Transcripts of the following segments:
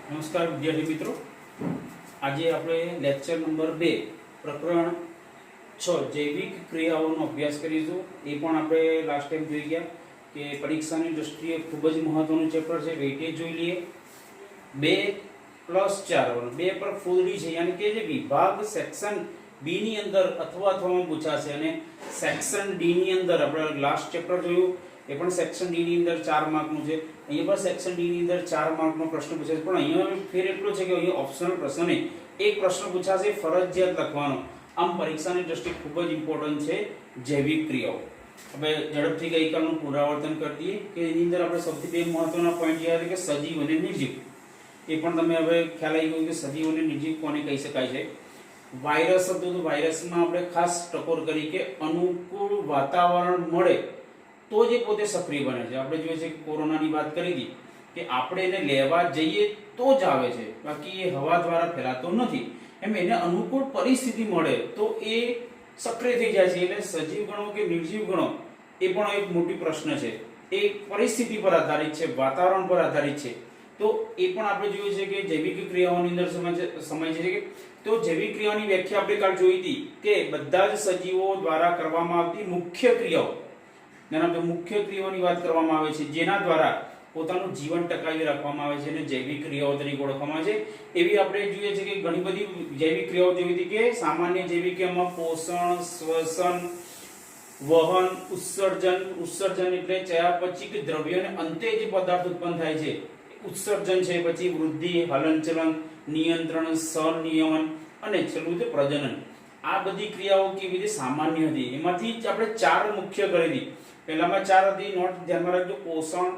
નમસ્કાર વિદ્યાર્થી મિત્રો, આજે આપણે લેક્ચર નંબર 2 પ્રકરણ 6 જૈવિક ક્રિયાઓનો અભ્યાસ કરીશું। એ પણ આપણે લાસ્ટ ટાઈમ જોઈ ગયા કે પરીક્ષાની દૃષ્ટિએ ખૂબ જ મહત્વનું ચેપ્ટર છે। વેઇટેજ જોઈ લઈએ। 2+4 2 પર ફૂલડી છે, યાની કે જે વિભાગ સેક્શન બી ની અંદર અથવામાં પૂછાશે અને સેક્શન ડી ની અંદર આપણે લાસ્ટ ચેપ્ટર જોયું એ પણ સેક્શન ડી ની અંદર 4 માર્કનું છે। અહીંયા પણ સેક્શન ડી ની અંદર 4 માર્કનો પ્રશ્ન પૂછાશે, પણ અહીંયા ફેર એટલો છે કે અહીંયા ઓપ્શનલ પ્રશ્ન એક પ્રશ્ન પૂછાશે ફરજિયાત લખવાનો। આમ પરીક્ષાની દ્રષ્ટિએ ખૂબ જ ઇમ્પોર્ટન્ટ છે જૈવિક ક્રિયાઓ। હવે ઝડપથી ગઈકાલનું પુનરાવર્તન કરી દઈએ કે એની અંદર આપણે સૌથી બે મહત્વના પોઈન્ટ જે હતા કે સજીવ અને નિર્જીવ, એ પણ તમે હવે ખ્યાલ આવી ગયો કે સજીવ અને નિર્જીવ કોને કહી શકાય છે। વાયરસ હતું તો વાયરસમાં આપણે ખાસ ટકોર કરી કે અનુકૂળ વાતાવરણ મળે તો જે પોતે સક્રિય બને છે। આપણે જોઈએ છે કે કોરોનાની વાત કરી હતી કે આપણે એને લેવા જઈએ તો જ આવે છે, બાકી એ હવા દ્વારા ફેલાતો નથી। એમ એને અનુકૂળ પરિસ્થિતિ મળે તો એ સક્રિય થઈ જાય છે। એટલે સજીવ ગણો કે નિર્જીવ ગણો એ પણ એક મોટી પ્રશ્ન છે, એ પરિસ્થિતિ પર આધારિત છે, વાતાવરણ પર આધારિત છે। તો એ પણ આપણે જોયું છે કે જૈવિક ક્રિયાઓની અંદર સમય છે કે તો જૈવિક ક્રિયાઓની વ્યાખ્યા આપણે કાલ જોઈ હતી કે બધા જ સજીવો દ્વારા કરવામાં આવતી મુખ્ય ક્રિયાઓ, જેના મુખ્ય ક્રિયાઓની વાત કરવામાં આવે છે જેના દ્વારા પોતાનું જીવન ટકાવી રાખવામાં આવે છે અને જૈવિક ક્રિયાઓ તરીકે ઓળખવામાં આવે છે। એવી આપણે જોઈએ છે કે ઘણી બધી જૈવિક ક્રિયાઓ જોઈ હતી કે સામાન્ય જૈવિક ક્રિયામાં પોષણ, શ્વસન, વહન, ઉત્સર્જન એટલે ચયાપચયિક દ્રવ્યો અને અંતે જે પદાર્થ ઉત્પન્ન થાય છે ઉત્સર્જન છે, પછી વૃદ્ધિ, હલનચલન, નિયંત્રણ, સંનિયમન અને છેલ્લું છે પ્રજનન। આ બધી ક્રિયાઓ કેવી રીતે સામાન્ય હતી, એમાંથી જ આપણે 4 મુખ્ય કરી હતી। પહેલામાં 4 હતી, નોટ ધ્યાનમાં રાખજો, પોષણ,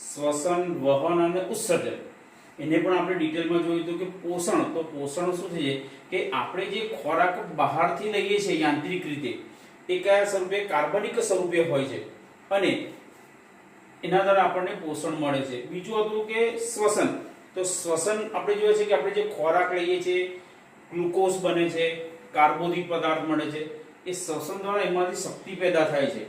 શ્વસન, વહન અને ઉત્સર્જન। એને પણ આપણે ડિટેલમાં જોયું હતું કે પોષણ, તો પોષણ શું છે કે આપણે જે ખોરાક બહારથી લઈએ છીએ યાંત્રિક રીતે એ કયા સ્વરૂપે, કાર્બનિક સ્વરૂપે હોય છે અને એના દ્વારા આપણને પોષણ મળે છે। બીજું હતું કે શ્વસન, તો શ્વસન આપણે જોઈએ છે કે આપણે જે ખોરાક લઈએ છીએ ગ્લુકોઝ બને છે, કાર્બોદિત પદાર્થ મળે છે, એ શ્વસન દ્વારા એમાંથી શક્તિ પેદા થાય છે।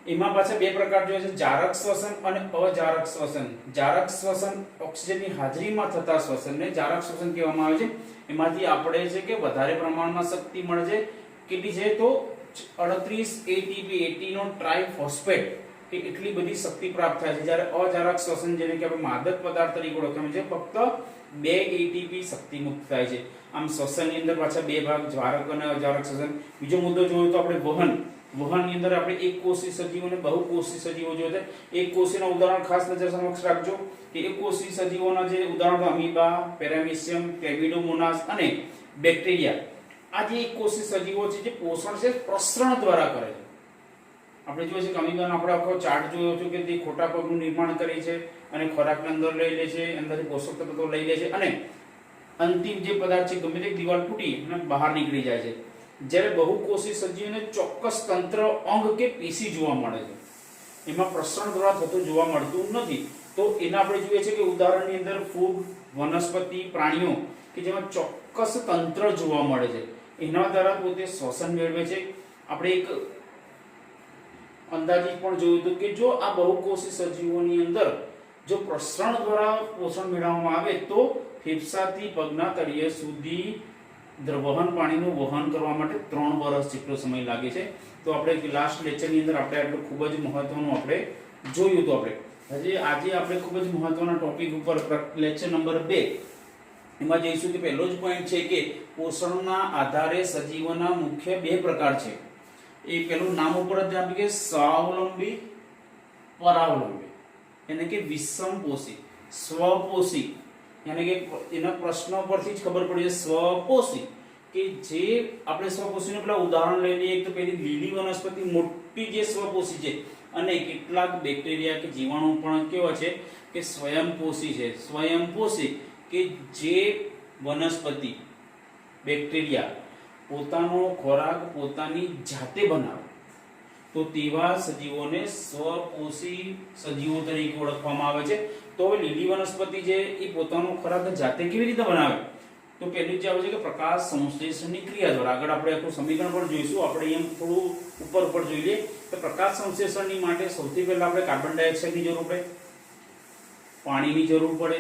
એમાં પાછા બે પ્રકાર જોઈએ છે, જારક શ્વસન અને અજારક શ્વસન। જારક શ્વસન ઓક્સિજનની હાજરીમાં થતા શ્વસનને જારક શ્વસન કહેવામાં આવે છે। એમાંથી આપણે છે કે વધારે પ્રમાણમાં શક્તિ મળે છે, કેટલી છે તો 38 એટીપી, એટીનો ટ્રાઇફોસ્ફેટ કે એટલી બધી શક્તિ પ્રાપ્ત થાય છે। જ્યારે અજારક શ્વસન જેને કે આપણે માદક પદાર્થ તરીકે ઓળખવામાં છે ફક્ત 2 એટીપી શક્તિ મુક્ત થાય છે। આમ શ્વસનની અંદર પાછા બે ભાગ, જારક અને અજારક શ્વસન। બીજો મુદ્દો જોયો તો આપણે વહનની અંદર આપણે એકકોષી સજીવો અને બહુકોષી સજીવો જોયા છે। એકકોષીના ઉદાહરણ ખાસ નજર સમક્ષ રાખજો કે એકકોષી સજીવોના જે ઉદાહરણો અમીબા, પેરામીશિયમ, ક્લેમિડોમોનાસ અને બેક્ટેરિયા। આ જે એકકોષી સજીવો છે જે પોષણ છે પ્રસરણ દ્વારા કરે છે। આપણે જોઈએ છે કે અમીબાનો આપણે આખો ચાર્ટ જોયો છે કે તે ખોટા પગનું નિર્માણ કરે છે અને ખોરાકને અંદર લઈ લે છે, અંદરથી પોષક તત્વો લઈ લે છે અને અંતિમ જે પદાર્થ છે ગમે તે દિવાલ તૂટી અને બહાર નીકળી જાય છે। જ્યારે બહુકોષી સજીવને ચોક્કસ તંત્ર, અંગ કે પેશી જોવા મળે છે, એમાં પ્રસરણ દ્વારા થતું જોવા મળતું નથી। તો એના આપણે જોઈએ છે કે ઉદાહરણની અંદર ફૂગ, વનસ્પતિ, પ્રાણીઓ કે જેમાં ચોક્કસ તંત્ર જોવા મળે છે, એના દ્વારા પોતે શ્વસન મેળવે છે। આપણે એક અંદાજિત પણ જોયું હતું કે જો આ બહુકોષી સજીવોની અંદર જો પ્રસરણ દ્વારા પોષણ મેળવવામાં આવે તો ફેફસાથી પગના તળિયે સુધી વહન પાણીનું વહન કરવા માટે 3 વર્ષ જેટલો સમય લાગે છે। તો આપણે લાસ્ટ લેક્ચરની અંદર આપણે આટલું ખૂબ જ મહત્વનું આપણે જોયું હતું। આપણે આજે આપણે ખૂબ જ મહત્વના ટોપિક ઉપર લેક્ચર નંબર 2 એમાં જઈશું કે પહેલો જ પોઈન્ટ છે કે પોષણના આધારે સજીવોના મુખ્ય 2 પ્રકાર છે। એ પેલું નામ ઉપર જ આપી કે સ્વાવલંબી, પરાવલંબી, એટલે કે વિષમપોષી, સ્વપોષી, એટલે કે એના પ્રશ્નો પરથી જ ખબર પડી સ્વપોષી કે જે આપણે સ્વપોષીનું પેલા ઉદાહરણ લઈ લઈએ તો પેલી લીલી વનસ્પતિ મોટી જે સ્વપોષી છે અને કેટલાક બેક્ટેરિયા કે જીવાણુ પણ કેવા છે કે સ્વયંપોષી છે। સ્વયંપોષી કે જે વનસ્પતિ, બેક્ટેરિયા પોતાનો ખોરાક પોતાની જાતે બનાવે તો તેવા સજીવોને સ્વપોષી સજીવો તરીકે ઓળખવામાં આવે છે। તો હવે લીલી વનસ્પતિ છે એ પોતાનો ખોરાક જાતે કેવી રીતે બનાવે, તો પહેલું જે આવે છે કે પ્રકાશ સંશ્લેષણની ક્રિયા દ્વારા। આગળ આપણે આખું સમીકરણ પણ જોઈશું, આપણે અહીંયા થોડું ઉપર જોઈ લઈએ તો પ્રકાશ સંશ્લેષણની માટે સૌથી પહેલા આપણે કાર્બન ડાયોક્સાઇડની જરૂર પડે, પાણીની જરૂર પડે,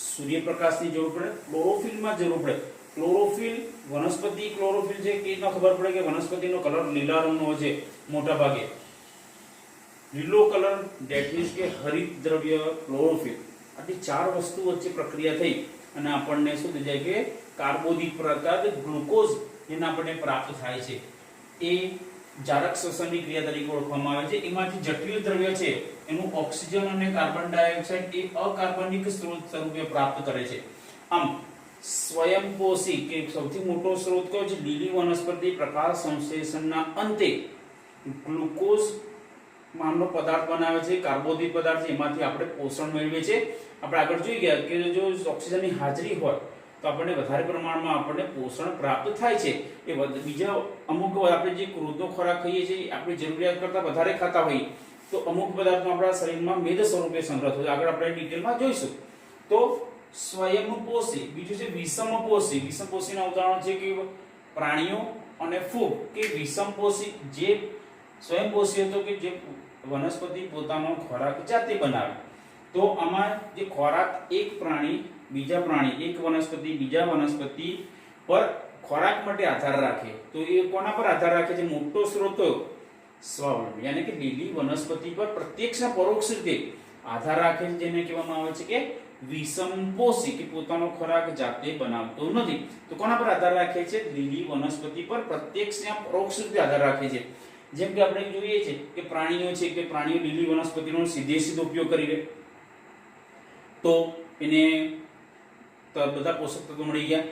સૂર્યપ્રકાશની જરૂર પડે, ક્લોરોફિલમાં જરૂર પડે. ક્લોરોફિલ વનસ્પતિ ક્લોરોફિલ છે કે ન ખબર પડે કે વનસ્પતિનો કલર લીલા રંગનો હોય છે મોટા ભાગે, લીલો કલર, ધેટ મીન્સ કે હરિત દ્રવ્ય ક્લોરોફિલ. આટલી 4 વસ્તુ વચ્ચે પ્રક્રિયા થઈ અને આપણને શું થઈ જાય કે કાર્બોદિત પ્રકાર ગ્લુકોઝ જેને આપણને પ્રાપ્ત થાય છે એ જારક શ્વસનની ક્રિયા તરીકે ઓળખવામાં આવે છે. એમાંથી જટિલ દ્રવ્ય છે એનું ઓક્સિજન અને કાર્બન ડાયોક્સાઇડ એ અકાર્બનિક સ્ત્રોત સ્વરૂપે પ્રાપ્ત કરે છે. આમ સ્વયંપોષી કે સૌથી મોટો સ્ત્રોત કયો છે? લીલી વનસ્પતિ પ્રકાશ સંશ્લેષણના અંતે ગ્લુકોઝ નામનો પદાર્થ બનાવે છે, કાર્બોદિત પદાર્થ છે, એમાંથી આપણે પોષણ મેળવીએ છીએ. આપણે આગળ જોઈ ગયા કે જો ઓક્સિજનની હાજરી હોય તો આપણને વધારે પ્રમાણમાં આપણને પોષણ પ્રાપ્ત થાય છે. એ બીજા અમુક આપણે જે ક્રોધનો ખોરાક ખાઈએ છીએ આપણી જરૂરિયાત કરતાં વધારે ખાતા હોઈએ તો અમુક પદાર્થો આપણા શરીરમાં મેદ સ્વરૂપે સંગ્રહ થાય. આગળ આપણે ડિટેલમાં જોઈશું. તો સ્વયંપોષી, બીજું છે વિષમપોષી. વિષમપોષીના ઉદાહરણ છે કે પ્રાણીઓ અને ફૂગ. કે વિષમપોષી જે સ્વયંપોષી હતો કે જે વનસ્પતિ પોતાનો ખોરાક જાતે બનાવે. તો આમાં જે ખોરાક એક પ્રાણી બીજા પ્રાણી, એક વનસ્પતિ બીજા વનસ્પતિ પર ખોરાક માટે આધાર રાખે તો એ કોના પર આધાર રાખે છે? મોટો સ્ત્રોત સ્વાવલંબી, યાની કે લીલી વનસ્પતિ પર પ્રત્યક્ષ અને પરોક્ષ રીતે આધાર રાખે છે, જેને કહેવામાં આવે છે કે વિષમપોષી, કે પોતાનો ખોરાક જાતે બનાવતો નથી. તો કોના પર આધાર રાખે છે? લીલી વનસ્પતિ પર પ્રત્યક્ષ અને પરોક્ષ રીતે આધાર રાખે છે. જેમ કે આપણે જોઈએ છે કે પ્રાણીઓ છે કે પ્રાણીઓ લીલી વનસ્પતિનો સીધો ઉપયોગ કરી લે તો એને બધા પોષક તત્વો મળી ગયા.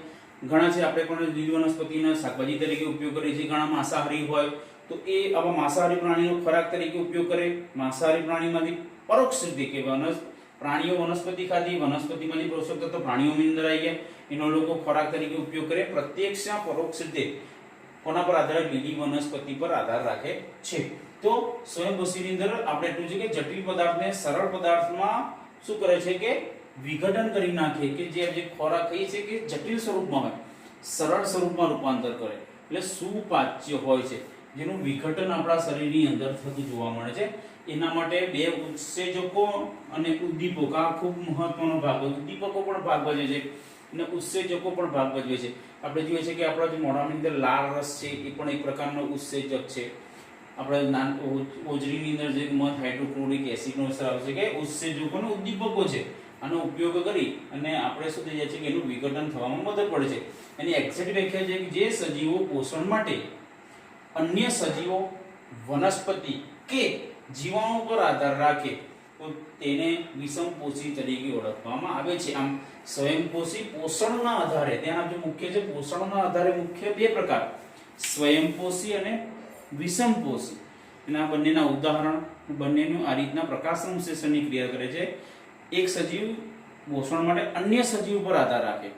ઘણા છે આપણે પણ લીલી વનસ્પતિના શાકભાજી તરીકે ઉપયોગ કરીએ છીએ. ઘણા માંસાહારી હોય તો એ આવા માંસાહારી પ્રાણીનો ખોરાક તરીકે ઉપયોગ કરે. માંસાહારી પ્રાણીમાંથી પરોક્ષ રીતે કે પ્રાણીઓ વનસ્પતિ ખાધી, વનસ્પતિમાંથી પોષક તત્વો પ્રાણીઓની અંદર આવી ગયા, એનો લોકો ખોરાક તરીકે ઉપયોગ કરે. પ્રત્યક્ષ પરોક્ષ રીતે કોના પર આધાર? લીલી વનસ્પતિ પર આધાર રાખે છે. તો સ્વયંપોષીની અંદર આપણે એટલું છે કે જટિલ પદાર્થને સરળ પદાર્થમાં શું કરે છે કે વિઘટન કરી નાખે, કે જે ખોરાક ખાઈએ છે કે જટિલ સ્વરૂપમાં હોય સરળ સ્વરૂપમાં રૂપાંતર કરે, એટલે સુપાચ્ય હોય છે, જેનું વિઘટન આપણા શરીરની અંદર થતું જોવા મળે છે. એના માટે 2 ઉત્સેચકો અને ઉદ્દીપકો આ ખૂબ મહત્વનો ભાગ હોય. ઉદ્દીપકો પણ ભાગ ભજવે છે અને ઉત્સેચકો પણ ભાગ ભજવે છે. આપણે જોઈએ છે કે આપણા જે મોઢાની અંદર લાળ રસ છે એ પણ એક પ્રકારનો ઉત્સેચક છે. આપણે હોજરીની અંદર જે મધ હાઇડ્રોક્લોરિક એસિડનો સ્રાવ છે કે ઉત્સેચકો અને ઉદ્દીપકો છે. આનો ઉપયોગ કરી અને આપણે શું થઈ જાય છે કે એનું વિઘટન થવામાં મદદ પડે છે. એની એક્ઝેક્ટ વ્યાખ્યા છે કે જે સજીવો પોષણ માટે અન્ય સજીવો, વનસ્પતિ કે જીવાણુ પર આધાર રાખે તો તેને વિષમપોષી તરીકે ઓળખવામાં આવે છે. આમ સ્વયંપોષી પોષણના આધારે, ત્યાં જે મુખ્ય છે પોષણના આધારે મુખ્ય 2 પ્રકાર, સ્વયંપોષી અને વિષમપોષી. એના બંનેના ઉદાહરણ, બંનેનું આ રીતના પ્રકાશ સંશ્લેષણની ક્રિયા કરે છે. એક સજીવ પોષણ માટે અન્ય સજીવ પર આધાર રાખે,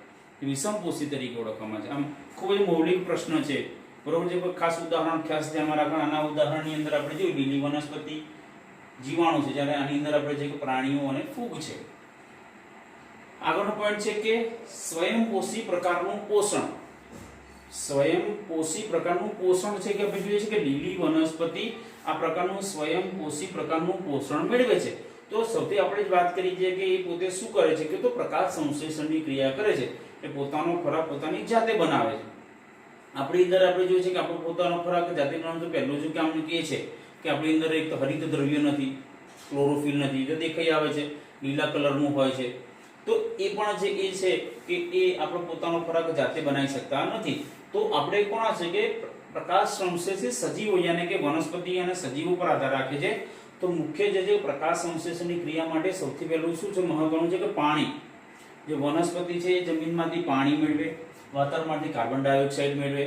વિષમપોષી તરીકે ઓળખવામાં આવે છે. આમ ખૂબ જ મૌલિક પ્રશ્ન છે, બરોબર છે. કોઈ ખાસ ઉદાહરણ ખાસ ધ્યાનમાં રાખવાનું. આના ઉદાહરણની અંદર આપણે જોઈએ લીલી વનસ્પતિ, જીવાણુ છે, જ્યારે આની અંદર આપણે જોઈએ કે પ્રાણીઓ અને ફૂગ છે. આગળનો પોઈન્ટ છે કે સ્વયંપોષી પ્રકારનું પોષણ. સ્વયંપોષી પ્રકારનું પોષણ છે કે આપણે જોઈએ છે કે લીલી વનસ્પતિ આ પ્રકારનું સ્વયંપોષી પ્રકારનું પોષણ મેળવે છે. તો સૌથી આપણે જ વાત કરી છે કે એ પોતે શું કરે છે કે તો પ્રકાશ સંશ્લેષણની ક્રિયા કરે છે. એ પોતાનો ખોરાક પોતાની જાતે બનાવે છે. આપણી અંદર આપણે જોઈએ છે કે આપણો પોતાનો ખોરાક જાતે બનાવવાનું તો પહેલું જ કામ એ છે કે આપણી અંદર એક તો હરિત દ્રવ્ય નથી, ક્લોરોફિલ નથી, જે દેખાઈ આવે છે લીલા કલરનું હોય છે. તો એ પણ છે એ છે કે એ આપણો પોતાનો ખોરાક જાતે બનાવી શકતા નથી. તો આપણે કોણ છે કે પ્રકાશ સંશ્લેષિત સજીવો યાની કે વનસ્પતિ અને સજીવો પર આધાર રાખે છે. તો મુખ્ય જે પ્રકાશ સંશ્લેષણની ક્રિયા માટે સૌથી પહેલું શું છે મહત્વનું છે કે પાણી. જે વનસ્પતિ છે એ જમીનમાંથી પાણી મેળવે, વાતાવરણમાંથી કાર્બન ડાયોક્સાઇડ મેળવે,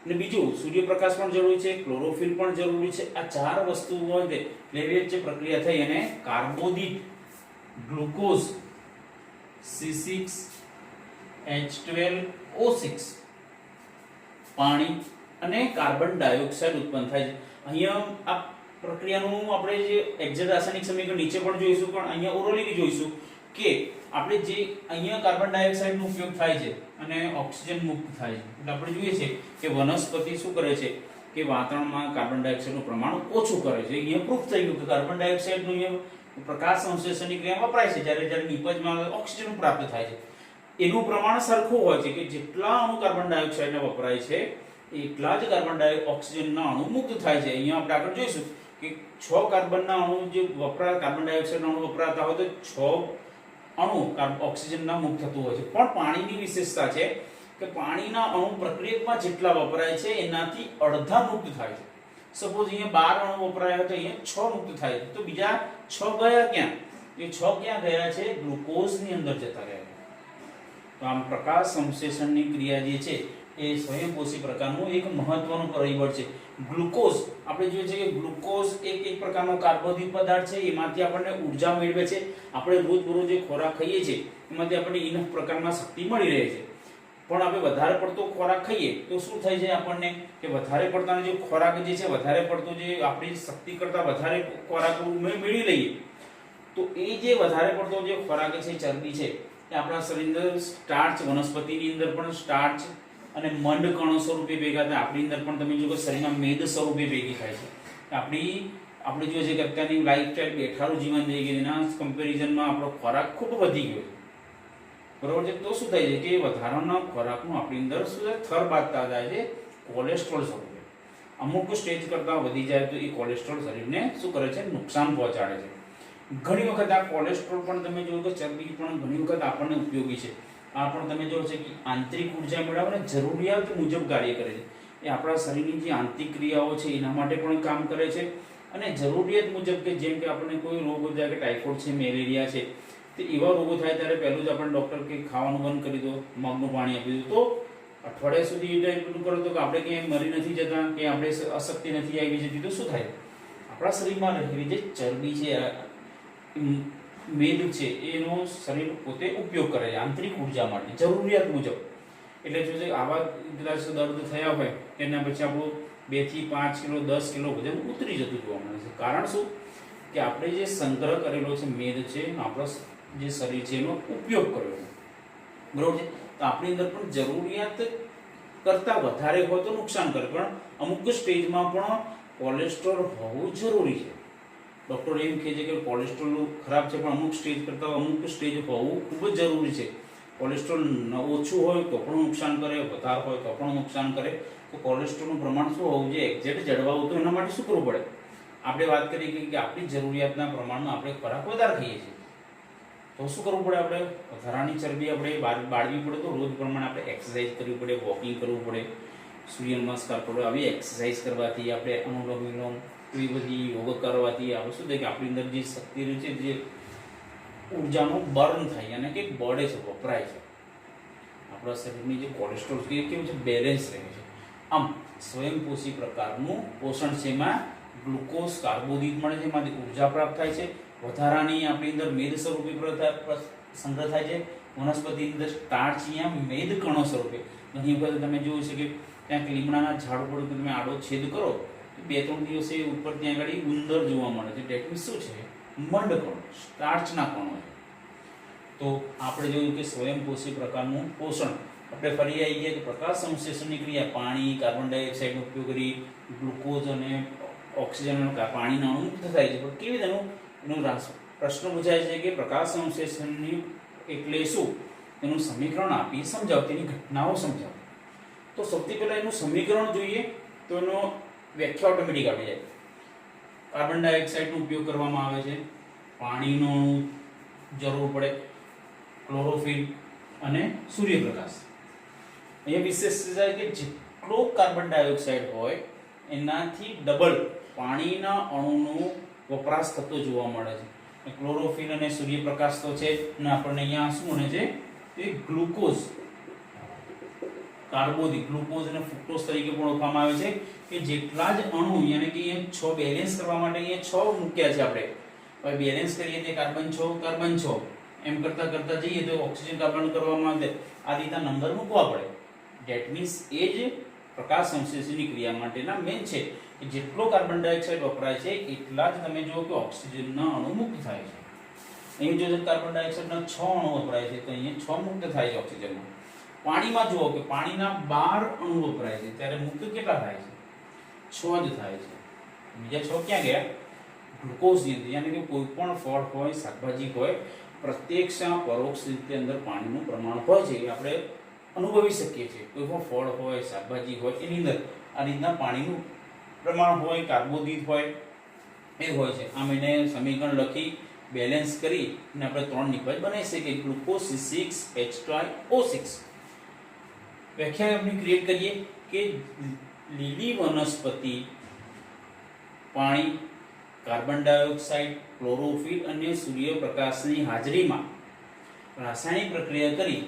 અને બીજું સૂર્યપ્રકાશ પણ જરૂરી છે, ક્લોરોફિલ પણ જરૂરી છે. આ 4 વસ્તુઓ જે જે પ્રક્રિયા થઈ અને કાર્બોદિત ગ્લુકોઝ C6H12O6 પાણી અને કાર્બન ડાયોક્સાઇડ ઉત્પન્ન થાય છે. અહીંયા આ પ્રક્રિયાનું આપણે જે એક્ઝેક્ટ રાસાયણિક સમીકરણ નીચે પણ જોઈશું, પણ અહીંયા ઓરલી જોઈશું કે આપણે જે અહીંયા કાર્બન ડાયોક્સાઇડનો ઉપયોગ થાય છે અને ઓક્સિજન મુક્ત થાય છે. એટલે આપણે જોઈએ છે કે વનસ્પતિ શું કરે છે કે વાતાવરણમાં કાર્બન ડાયોક્સાઇડનું પ્રમાણ ઓછું કરે છે. અહીંયા પ્રૂફ થઈ ગયું કે કાર્બન ડાયોક્સાઇડનું અહીંયા પ્રકાશ સંશ્લેષણની ક્રિયા વપરાય છે જ્યારે નિપજમાં ઓક્સિજન પ્રાપ્ત થાય છે એનું પ્રમાણ સરખું હોય છે કે જેટલા અણુ કાર્બન ડાયોક્સાઇડના વપરાય છે એટલા જ કાર્બન ઓક્સિજનના અણુ મુક્ત થાય છે. અહીંયા આપણે આગળ જોઈશું કે 6 કાર્બનના અણુ જે કાર્બન ડાયોક્સાઇડના અણુ વપરાતા હોય તો 6 અણુ ઓક્સિજનના મુક્ત થતું હોય છે. પણ પાણીની વિશેષતા છે કે પાણીના અણુ પ્રક્રિયકમાં જેટલા વપરાય છે એનાથી અડધા મુક્ત થાય છે. સપોઝ અહીંયા 12 અણુ વપરાયા હોય તો અહીંયા 6 મુક્ત થાય છે, તો બીજા 6 ગયા ક્યાં? એ 6 ક્યાં ગયા છે? ગ્લુકોઝની અંદર જતા રહ્યા. તો આમ પ્રકાશ સંશ્લેષણની ક્રિયા જે છે એ સ્વયંપોષી પ્રકારનું એક મહત્વનું પરિબળ છે. ગ્લુકોઝ આપણે જોઈએ છે કે ગ્લુકોઝ એક પ્રકારનો કાર્બોદિત પદાર્થ છે, એમાંથી આપણને ઊર્જા મેળવે છે. આપણે રોજબરોજ જે ખોરાક ખાઈએ છીએ એમાંથી આપણને ઇનફ પ્રકારમાં શક્તિ મળી રહે છે. પણ આપણે વધારે પડતો ખોરાક ખાઈએ તો શું થાય છે આપણને કે વધારે પડતાનો જે ખોરાક જે છે વધારે પડતો જે આપણી શક્તિ કરતાં વધારે ખોરાક મેળવી લઈએ તો એ જે વધારે પડતો જે ખોરાક છે ચરબી છે એ આપણા શરીરની અંદર સ્ટાર્ચ, વનસ્પતિની અંદર પણ સ્ટાર્ચ અને મંડ કણો સ્વરૂપે ભેગા થાય. આપણી અંદર પણ તમે જો કે શરીરમાં મેદ સ્વરૂપે ભેગી થાય છે. આપણે જોઈએ છે કે અત્યારની લાઈફસ્ટાઈલ બેઠાડું જીવન થઈ ગયું, એના કમ્પેરિઝનમાં આપણો ખોરાક ખૂબ વધી ગયો છે. બરોબર છે. તો શું થાય છે કે વધારાના ખોરાકનું આપણી અંદર શું થાય થર બાંધતા જાય છે કોલેસ્ટ્રોલ સ્વરૂપે. અમુક સ્ટેજ કરતાં વધી જાય તો એ કોલેસ્ટ્રોલ શરીરને શું કરે છે? નુકસાન પહોંચાડે છે. ઘણી વખત આ કોલેસ્ટ્રોલ પણ તમે જોયું કે ચરબી પણ ઘણી વખત આપણને ઉપયોગી છે. આ પણ તમે જોયું છે કે આંતરિક ઉર્જા મેળવવાને જરૂરિયાત મુજબ કાર્ય કરે છે. એ આપણા શરીરની જે આંતરિક ક્રિયાઓ છે એના માટે પણ કામ કરે છે અને જરૂરિયાત મુજબ કે જેમ કે આપણને કોઈ રોગ થાય કે ટાઇફોઇડ છે, મેલેરિયા છે, તો એવા રોગો થાય ત્યારે પહેલું જ આપણને ડૉક્ટર કે ખાવાનું બંધ કરી દો, મગનું પાણી આપી દો, તો અઠવાડિયા સુધી એટલું કરો તો કે આપણે ક્યાંય મરી નથી જતા કે આપણે અશક્તિ નથી આવી જતી, તો શું થાય? આપણા શરીરમાં રહેલી જે ચરબી છે, મેદ છે, એનો શરીર પોતે ઉપયોગ કરે છે આંતરિક ઉર્જા માટે જરૂરિયાત મુજબ. એટલે જો આવા કદાચ દર્દ થયા હોય એના પછી આપણું 2 થી 5 કિલો 10 કિલો વજન ઉતરી જતું જોવા મળે છે. કારણ શું? કે આપણે જે સંગ્રહ કરેલો છે મેદ છે, આપણો જે શરીર છે એનો ઉપયોગ કર્યો છે. બરોબર છે. તો આપણી અંદર પણ જરૂરિયાત કરતાં વધારે હોય તો નુકસાન કરે, પણ અમુક સ્ટેજમાં પણ કોલેસ્ટ્રોલ હોવું જરૂરી છે. ડૉક્ટર એમ કહે છે કે કોલેસ્ટ્રોલ ખરાબ છે પણ અમુક સ્ટેજ કરતાં અમુક સ્ટેજ હોવું ખૂબ જ જરૂરી છે. કોલેસ્ટ્રોલ ઓછું હોય તો પણ નુકસાન કરે, વધારે હોય તો પણ નુકસાન કરે. તો કોલેસ્ટ્રોલનું પ્રમાણ શું હોવું જોઈએ? એક્ઝેક્ટ જળવાવું તો એના માટે શું કરવું પડે? આપણે વાત કરીએ કે આપણી જરૂરિયાતના પ્રમાણમાં આપણે ખોરાક વધારે ખાઈએ છીએ તો શું કરવું પડે? આપણે વધારાની ચરબી આપણે બાળવી પડે તો રોજ પ્રમાણે આપણે એક્સરસાઇઝ કરવી પડે, વોકિંગ કરવું પડે, સૂર્ય નમસ્કાર કરવો. આવી એક્સરસાઇઝ કરવાથી આપણે અનુલોમ વિલોમ એવી બધી યોગ કરવાથી આપણે શું થાય કે આપણી અંદર જે શક્તિ રહે છે, જે ઉર્જાનો બર્ન થાય અને કે બળે છે, વપરાય છે. આપણા શરીરની જે કોલેસ્ટ્રોલ છે એ કેવું છે? બેલેન્સ રહે છે. આમ સ્વયંપોષી પ્રકારનું પોષણ છે. એમાં ગ્લુકોઝ, કાર્બોદિત મળે છે, એમાંથી ઉર્જા પ્રાપ્ત થાય છે. વધારાની આપણી અંદર મેદ સ્વરૂપે સંગ્રહ થાય છે. વનસ્પતિની અંદર સ્ટાર્ચ અહીંયા મેદ કણો સ્વરૂપે. ઘણી વખત તમે જોયું છે કે ક્યાંક લીમડાના ઝાડ ઉપર તમે આડો છેદ કરો તો 2-3 દિવસે ઉપર ત્યાં આગળ ઉંદર જોવા મળે છે. ડેટ મીન્સ શું છે? મંડ કણો, સ્ટાર્ચના કણો છે. તો આપણે જોયું કે સ્વયંપોષી પ્રકારનું પોષણ. આપણે ફરી આવી ગયા કે પ્રકાશ સંશ્લેષણની ક્રિયા પાણી, કાર્બન ડાયોક્સાઇડનો ઉપયોગ કરી ગ્લુકોઝ અને ઓક્સિજન પાણીના અણુ મુક્ત થાય છે. પણ કેવી રીતે એનો પ્રશ્ન પૂછાય છે કે પ્રકાશ સંશ્લેષણની એટલે શું? એનું સમીકરણ આપી સમજાવો, તેની ઘટનાઓ સમજાવો. તો સૌથી પહેલા એનું સમીકરણ જોઈએ તો એનો વ્યાખ્યા ઓટોમેટિક આવી જાય. કાર્બન ડાયોક્સાઇડનો ઉપયોગ કરવામાં આવે છે, પાણીનો જરૂર પડે, ક્લોરોફિલ અને સૂર્યપ્રકાશ. અહીંયા વિશેષ છે કે જેટલો કાર્બન ડાયોક્સાઇડ હોય એનાથી ડબલ પાણીના અણુનો વપરાશ થતો જોવા મળે છે. ક્લોરોફિલ અને સૂર્યપ્રકાશ તો છે અને આપણને અહીંયા શું મળે છે? એ ગ્લુકોઝ, કાર્બોદિત, ગ્લુકોઝ અને ફ્રુક્ટોઝ તરીકે પણ ઓળખવામાં આવે છે. કે જેટલા જ અણુ યાની કે અહીંયા 6 બેલેન્સ કરવા માટે અહીંયા 6 મૂક્યા છે આપણે. હવે બેલેન્સ કરીએ તો કાર્બન 6 કાર્બન 6 એમ કરતા જઈએ તો ઓક્સિજન કાર્બન કરવામાં આવે આ રીતના નંબર મૂકવા પડે. ધેટ મીન્સ એ જ પ્રકાશ સંશ્લેષણની ક્રિયા માટેના મેન છે કે જેટલો કાર્બન ડાયોક્સાઇડ વપરાય છે એટલા જ તમે જુઓ કે ઓક્સિજનના અણુ મુક્ત થાય છે. અહીં જો કાર્બન ડાયોક્સાઇડના 6 અણુ વપરાય છે તો અહીંયા 6 મુક્ત થાય છે ઓક્સિજનમાં. પાણીમાં જુઓ કે પાણીના 12 અણુ વપરાય છે ત્યારે મુક્ત કેટલા થાય છે? 6 જ થાય છે. બીજા 6 ક્યાં ગયા? ગ્લુકોઝની અંદર, યાની કે કોઈ પણ ફળ હોય, શાકભાજી હોય, પ્રત્યક્ષ પરોક્ષ રીતે અંદર પાણીનું પ્રમાણ હોય છે એ આપણે અનુભવી શકીએ છીએ. કોઈ પણ ફળ હોય, શાકભાજી હોય એની અંદર આ રીતના પાણીનું પ્રમાણ હોય, કાર્બોદિત હોય એ હોય છે. આમ એને સમીકરણ લખી બેલેન્સ કરી અને આપણે 3 નિકાલ બનાવી શકીએ. Glucose C6H12O6. વ્યાખ્યા આપણે ક્રિએટ કરીએ કે લીલી વનસ્પતિ પાણી, કાર્બન ડાયોક્સાઇડ, ક્લોરોફિલ અને સૂર્યપ્રકાશની હાજરીમાં રાસાયણિક પ્રક્રિયા કરી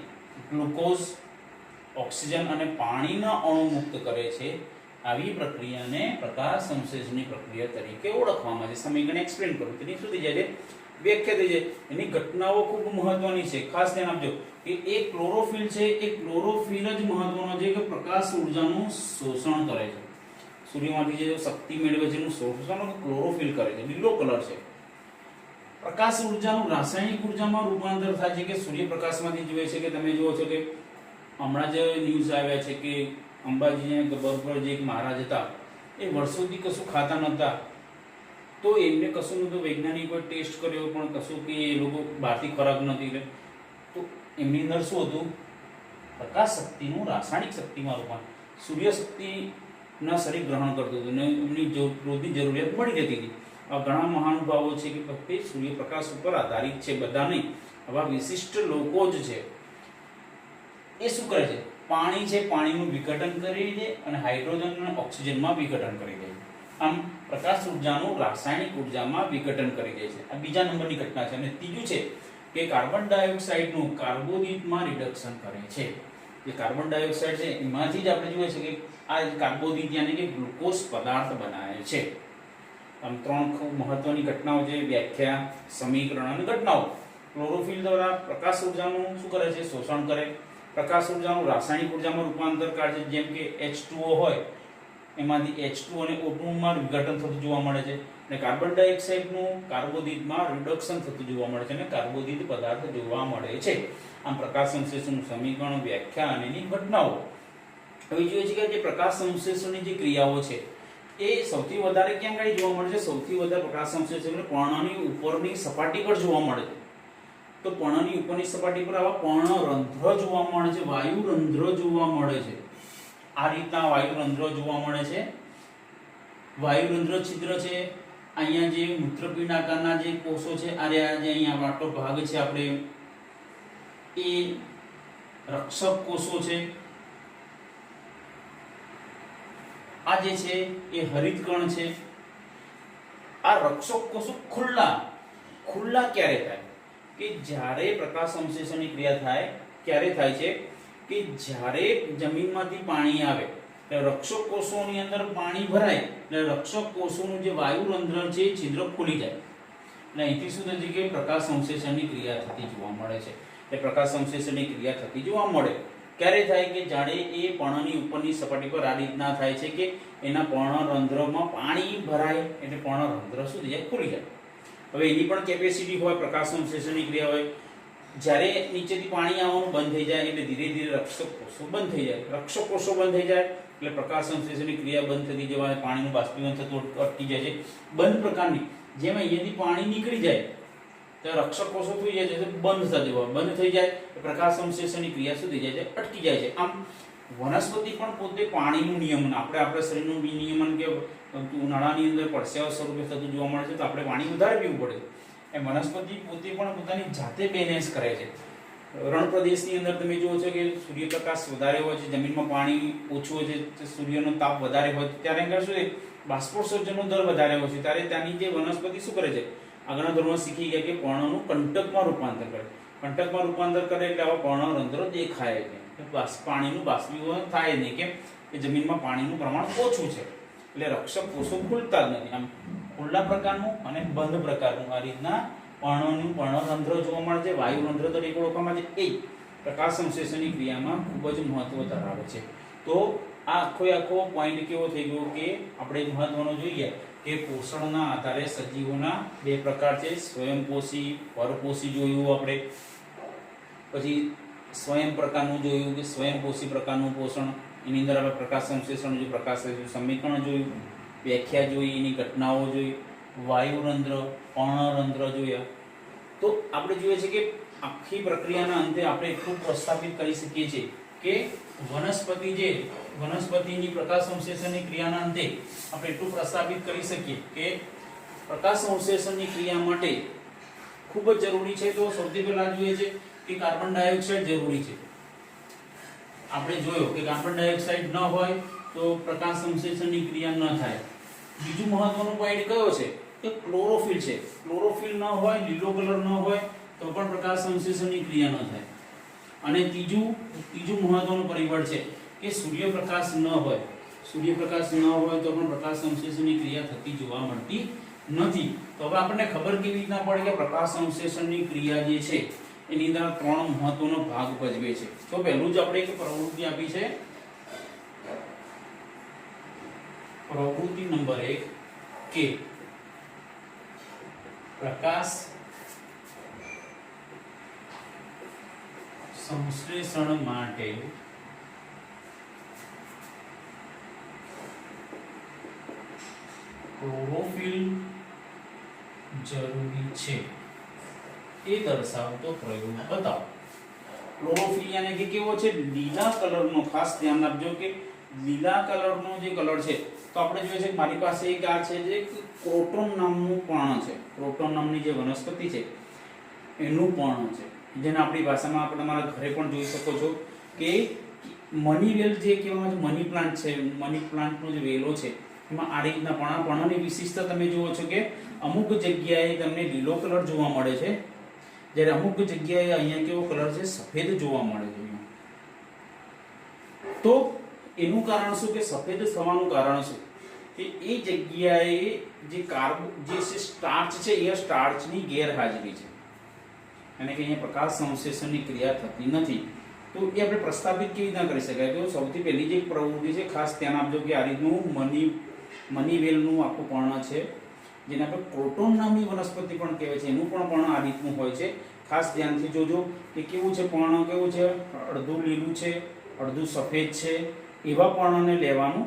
ગ્લુકોઝ, ઓક્સિજન અને પાણીના અણુ મુક્ત કરે છે. આવી પ્રક્રિયાને પ્રકાશ સંશ્લેષણની પ્રક્રિયા તરીકે ઓળખવામાં આવે છે. સમીકરણ એક્સપ્લેન કરું તો શું થઈ જાય છે? વ્યાખ્યા થઈ જાય. એની ઘટનાઓ ખૂબ મહત્વની છે, ખાસ ધ્યાન આપજો કે એ ક્લોરોફિલ છે, એ ક્લોરોફિલ જ મહત્વનો છે કે પ્રકાશ ઉર્જાનું શોષણ કરે છે. સૂર્યમાંથી જે શક્તિ મેળવે છે એનું શોષણ ક્લોરોફિલ કરે છે, લીલો કલર છે. પ્રકાશ ઉર્જાનું રાસાયણિક ઉર્જામાં રૂપાંતર થાય છે કે સૂર્યપ્રકાશમાંથી જોઈએ છે કે તમે જુઓ છો કે હમણાં જ ન્યૂઝ આવ્યા છે કે અંબાજી ગબ્બર પર જે એક મહારાજ હતા એ વર્ષોથી કશું ખાતા નહોતા, તો એમને કશું નહોતું, વૈજ્ઞાનિકોએ ટેસ્ટ કર્યો પણ કશું કે એ લોકો બહારથી ખોરાક નથી, તો એમની અંદર શું હતું? પ્રકાશ શક્તિનું રાસાયણિક શક્તિમાં રૂપાંતર. સૂર્ય શક્તિના શરીર ગ્રહણ કરતું હતું ને એમની રોજની જરૂરિયાત મળી રહેતી હતી. આ ઘણા મહાનુભાવો છે કે ભક્તિ સૂર્યપ્રકાશ ઉપર આધારિત છે, બધા નહીં, આવા વિશિષ્ટ લોકો જ છે. એ શું કરે છે? પાણી છે, પાણીનું વિઘટન કરી દે અને હાઇડ્રોજન અને ઓક્સિજનમાં વિઘટન કરી દે. આમ પ્રકાશ ઉર્જાનું રાસાયણિક ઉર્જામાં વિઘટન કરી દે છે. આ બીજા નંબરની ઘટના છે. અને ત્રીજું છે કે કાર્બન ડાયોક્સાઇડનું કાર્બોદિતમાં રિડક્શન કરે છે. જે કાર્બન ડાયોક્સાઇડ છે એમાંથી જ આપણે જોઈએ છે કે આ કાર્બોદિત યાની કે ગ્લુકોઝ પદાર્થ બનાવે છે. આમ 3 ખૂબ મહત્વની ઘટનાઓ છે: વ્યાખ્યા, સમીકરણ અને ઘટનાઓ. ક્લોરોફિલ દ્વારા પ્રકાશ ઉર્જાનું શું કરે છે? શોષણ કરે. પ્રકાશ ઉર્જાનું રાસાયણિક ઉર્જામાં રૂપાંતર કરે છે, જેમ કે H2O હોય એમાંથી H2O અને O2 માં વિઘટન થતું જોવા મળે છે. અને કાર્બન ડાયોક્સાઇડનું કાર્બોદિતમાં રિડક્શન થતું જોવા મળે છે અને કાર્બોદિત પદાર્થ જોવા મળે છે. આમ પ્રકાશ સંશ્લેષણનું સમીકરણ, વ્યાખ્યા અને એની ઘટનાઓ. હવે જોઈએ છે કે જે પ્રકાશ સંશ્લેષણની જે ક્રિયાઓ છે એ સૌથી વધારે ક્યાં આગળ જોવા મળે છે? સૌથી વધારે પ્રકાશ સંશ્લેષણ પર્ણની ઉપરની સપાટી પર જોવા મળે છે. તો પર્ણની ઉપરની સપાટી પર આવા પર્ણરંધ્ર જોવા મળે છે, વાયુરંધ્ર જોવા મળે છે. આ રીતના વાયુરંધ્ર જોવા મળે છે. વાયુરંધ્ર છિદ્ર છે. અહીંયા જે મૂત્રપિંડ આકારના જે કોષો છે, આ જે અહીંયા વાટો ભાગ છે આપણે એ રક્ષક કોષો છે. આ જે છે એ હરિતકણ છે. આ રક્ષક કોષો ખુલ્લા ક્યારે થાય? કે જ્યારે પ્રકાશ સંશ્લેષણની ક્રિયા થાય ક્યારે થાય છે? કે જ્યારે જમીનમાંથી પાણી આવે એટલે રક્ષક કોષોની અંદર પાણી ભરાય એટલે રક્ષક કોષોનું જે વાયુરંધ્ર છે એ છિદ્ર ખુલી જાય. એટલે અહીંથી શું થાય છે કે પ્રકાશ સંશ્લેષણની ક્રિયા થતી જોવા મળે છે. એટલે પ્રકાશ સંશ્લેષણની ક્રિયા થતી જોવા મળે ક્યારે થાય? કે જ્યારે એ પર્ણની ઉપરની સપાટી પર આ રીતના થાય છે કે એના પર્ણરંધ્રમાં પાણી ભરાય એટલે પર્ણરંધ્ર શું થઈ જાય? ખુલી જાય. હવે એની પણ કેપેસિટી હોય, પ્રકાશ સંશ્લેષણની ક્રિયા હોય. જ્યારે નીચેથી પાણી આવવાનું બંધ થઈ જાય એટલે ધીરે ધીરે રક્ષક કોષો બંધ થઈ જાય. રક્ષક કોષો બંધ થઈ જાય એટલે પ્રકાશ સંશ્લેષણની ક્રિયા બંધ થતી જવાય, પાણીનું બાષ્પીભવન થતું અટકી જાય છે. બંધ પ્રકારની જેમ અહીંયાથી પાણી નીકળી જાય તો રક્ષક કોષો થઈ જાય છે બંધ થતા જવાય. બંધ થઈ જાય એટલે પ્રકાશ સંશ્લેષણની ક્રિયા શું થઈ જાય છે? અટકી જાય છે. આમ વનસ્પતિ પણ પોતે પાણીનું નિયમન, આપણા શરીરનું નિયમન કે ઉનાળાની અંદર પરસેવા સ્વરૂપે થતું જોવા મળે છે તો આપણે પાણી વધારે પીવું પડે. એ વનસ્પતિ પોતે પણ પોતાની જાતે બેલેન્સ કરે છે. રણ પ્રદેશની અંદર તમે જુઓ છો કે સૂર્યપ્રકાશ વધારે હોય છે, જમીનમાં પાણી ઓછું હોય છે, સૂર્યનો તાપ વધારે હોય ત્યારે આગળ શું છે? બાષ્પોત્સર્જનનો દર વધારે હોય છે. ત્યારે ત્યાંની જે વનસ્પતિ શું કરે છે? આગળના ધોરણમાં શીખી ગયા કે પર્ણનું કંટકમાં રૂપાંતર કરે. કંટકમાં રૂપાંતર કરે એટલે આવા પર્ણરંધ્રો દેખાય છે. પાણીનું બાષ્પીભવન થાય નહીં. કેમ? કે જમીનમાં પાણીનું પ્રમાણ ઓછું છે એટલે રક્ષક કોષો ખુલતા જ નથી. આમ ખુલ્લા પ્રકારનું અને બંધ પ્રકારનું આ રીતના પર્ણરંધ્ર જોવા મળે છે. વાયુરંધ્ર તરીકે ઓળખવામાં આવે છે. એ પ્રકાશ સંશ્લેષણની ક્રિયામાં ખૂબ જ મહત્વ ધરાવે છે. તો આ આખો પોઈન્ટ કેવો થઈ ગયો કે આપણે મહત્વનો જોઈએ કે પોષણના આધારે સજીવોના 2 પ્રકાર છે: સ્વયંપોષી, પરપોષી જોયું આપણે. પછી સ્વયં પ્રકારનું જોયું કે સ્વયંપોષી પ્રકારનું પોષણ. એની અંદર આપણે પ્રકાશ સંશ્લેષણ જોયું, પ્રકાશ સમીકરણ જોયું, વ્યાખ્યા જોઈ, એની ઘટનાઓ જોઈ, વાયુરંધ્ર, પર્ણરંધ્ર જોયા. તો આપણે જોઈએ છે કે આખી પ્રક્રિયાના અંતે આપણે એટલું પ્રસ્થાપિત કરી શકીએ છીએ કે વનસ્પતિની પ્રકાશ સંશ્લેષણની ક્રિયાના અંતે આપણે એટલું પ્રસ્થાપિત કરી શકીએ કે પ્રકાશ સંશ્લેષણની ક્રિયા માટે ખૂબ જ જરૂરી છે. તો સૌથી પહેલા જોઈએ છે કે કાર્બન ડાયોક્સાઇડ જરૂરી છે. આપણે જોયો કે કાર્બન ડાયોક્સાઇડ ન હોય તો પ્રકાશ સંશ્લેષણની ક્રિયા ન થાય. બીજું મહત્વનું પોઈન્ટ કયો છે કે ક્લોરોફિલ છે. ક્લોરોફિલ ન હોય, લીલો કલર ન હોય તો પણ પ્રકાશ સંશ્લેષણની ક્રિયા ન થાય. અને ત્રીજું મહત્વનું પરિબળ છે કે સૂર્યપ્રકાશ ન હોય. સૂર્યપ્રકાશ ન હોય તો પણ પ્રકાશ સંશ્લેષણની ક્રિયા થતી જોવા મળતી નથી. તો હવે આપણને ખબર કેવી રીતના પડે કે પ્રકાશ સંશ્લેષણની ક્રિયા જે છે એની અંદર 3 મહત્વનો ભાગ ભજવે છે. તો પહેલું જ આપણે એક પ્રવૃત્તિ આપી છે. પ્રવૃત્તિ નંબર 1 કે પ્રકાશ સંશ્લેષણ માટે ક્લોરોફિલ જરૂરી છે એ દર્શાવતો પ્રયોગ બતાવો. ક્લોરોફિલ યાની કે કેવો છે? લીલા કલરનો. ખાસ ધ્યાન આપજો કે લીલા કલરનો જે કલર છે તો આપણે જોઈએ છે કે મારી પાસે એક આ છે જે ક્રોટોન નામનું પર્ણ છે. ક્રોટોન નામની જે વનસ્પતિ છે એનું પર્ણ છે, જેને આપણી ભાષામાં આપણે તમારા ઘરે પણ જોઈ શકો છો કે મની વેલ જે કહેવામાં આવે છે, મની પ્લાન્ટ છે. મની પ્લાન્ટનો જે વેલો છે એમાં આ રીતના પર્ણની વિશેષતા તમે જુઓ છો કે અમુક જગ્યાએ તમને લીલો કલર જોવા મળે છે, જ્યારે અમુક જગ્યાએ અહીંયા કેવો કલર છે? સફેદ જોવા મળે છે. તો એનું કારણ શું કે સફેદ થવાનું કારણ શું કે એ જગ્યાએ જે સ્ટાર્ચ છે એ સ્ટાર્ચની ગેરહાજરી છે, અને કે અહીંયા પ્રકાશ સંશ્લેષણની ક્રિયા થતી નથી. તો એ આપણે પ્રસ્થાપિત કેવી રીતના કરી શકાય? તો સૌથી પહેલી જે પ્રવૃત્તિ છે, ખાસ ધ્યાન આપજો કે આ રીતનું મનીવેલનું આખું પર્ણ છે, જેને આપણે ક્રોટોન નામની વનસ્પતિ પણ કહેવાય છે. એનું પણ પર્ણ આ રીતનું હોય છે. ખાસ ધ્યાનથી જોજો કે કેવું છે પર્ણ, કેવું છે? અડધું લીલું છે, અડધું સફેદ છે. એવા પર્ણને લેવાનું.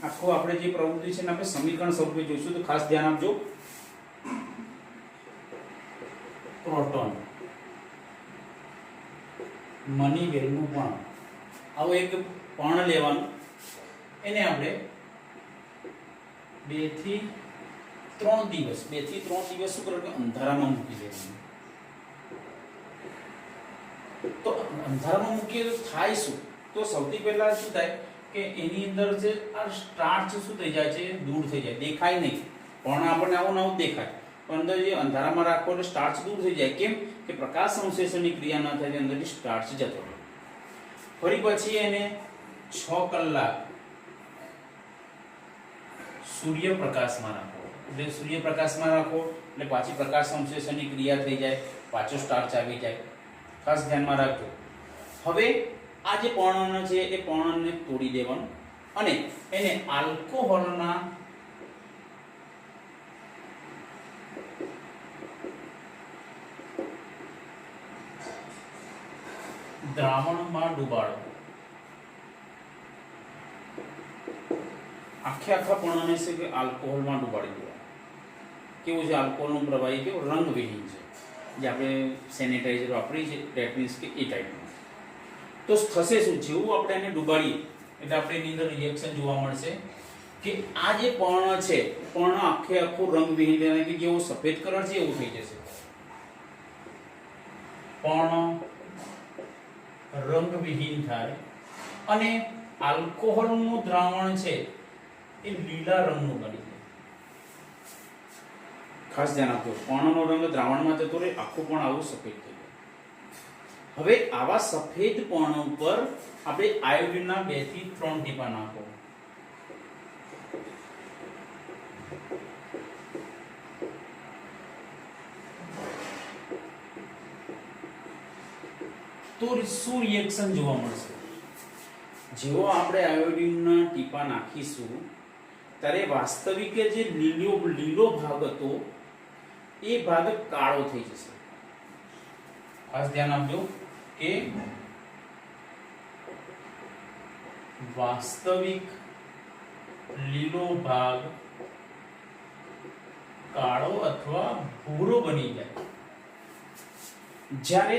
આખું આપણે જે પ્રવૃત્તિ છે ને આપણે સમીકરણ સ્વરૂપે જોઈશું, તો ખાસ ધ્યાન આપજો. ક્રોટોન, મનીવેલનું પર્ણ, આવું એક પર્ણ લેવાનું. એને આપણે 2 થી 3 દિવસ શું કરવાનું? અંધારામાં મૂકી દેવાનું. તો અંધારામાં મૂકીએ તો થાય શું? તો સૌથી પહેલા શું થાય કે એની અંદર જે આ સ્ટાર્ચ શું થઈ જાય છે? દૂર થઈ જાય, દેખાય નહીં. પણ આપણને આવું નવું દેખાય, પણ અંદર જે અંધારામાં રાખો એટલે સ્ટાર્ચ દૂર થઈ જાય. કેમ કે પ્રકાશ સંશ્લેષણની ક્રિયા ન થાય, અંદરથી સ્ટાર્ચ જતો રહે. ફરી પછી એને 6 કલાક સૂર્યપ્રકાશમાં રાખો. એટલે સૂર્યપ્રકાશમાં રાખો એટલે પાછી પ્રકાશ સંશ્લેષણની ક્રિયા થઈ જાય, પાછો સ્ટાર્ચ આવી જાય. ખાસ ધ્યાનમાં રાખજો. હવે આ જે પર્ણ છે એ પર્ણને તોડી દેવાનું અને એને આલ્કોહોલના દ્રાવણમાં ડુબાડો. આખા પર્ણને છે કે આલ્કોહોલમાં ડુબાડી દેવા. કેવું છે? આલ્કોહોલનું પ્રવાહી કેવું રંગવિહીન છે, જે આપણે સેનિટાઈઝર વાપરીએ છીએ દેટ મીન્સ કે એ ટાઈપનું. તો થશે શું? જેવું આપણે એને ડુબાડીએ એટલે આપણે એની અંદર રિએક્શન જોવા મળશે કે આ જે પર્ણ છે, પર્ણ આખું રંગવિહીન, એટલે કે જેવો સફેદ કલર છે એવું થઈ જશે. પર્ણ રંગવિહીન થાય અને આલ્કોહોલનું દ્રાવણ છે એ લીલા રંગનું બની જાય. ખાસ ધ્યાન આપજો, પર્ણનો રંગ દ્રાવણમાં જતો રહે, આખું પણ આવું સફેદ થઈ જાય. હવે આવા સફેદ પર્ણ ઉપર આપણે આયોડિનના 2 થી 3 ટીપા નાખો. તો શું રિએક્શન જોવા મળશે? જેવો આપણે આયોડિનના ટીપા નાખીશું ત્યારે વાસ્તવિક જે લીલો ભાગ હતો એ ભાગ કાળો થઈ જશે. ખાસ ધ્યાન આપજો કે વાસ્તવિક લીલો ભાગ કાળો અથવા ભૂરો બની જાય. જ્યારે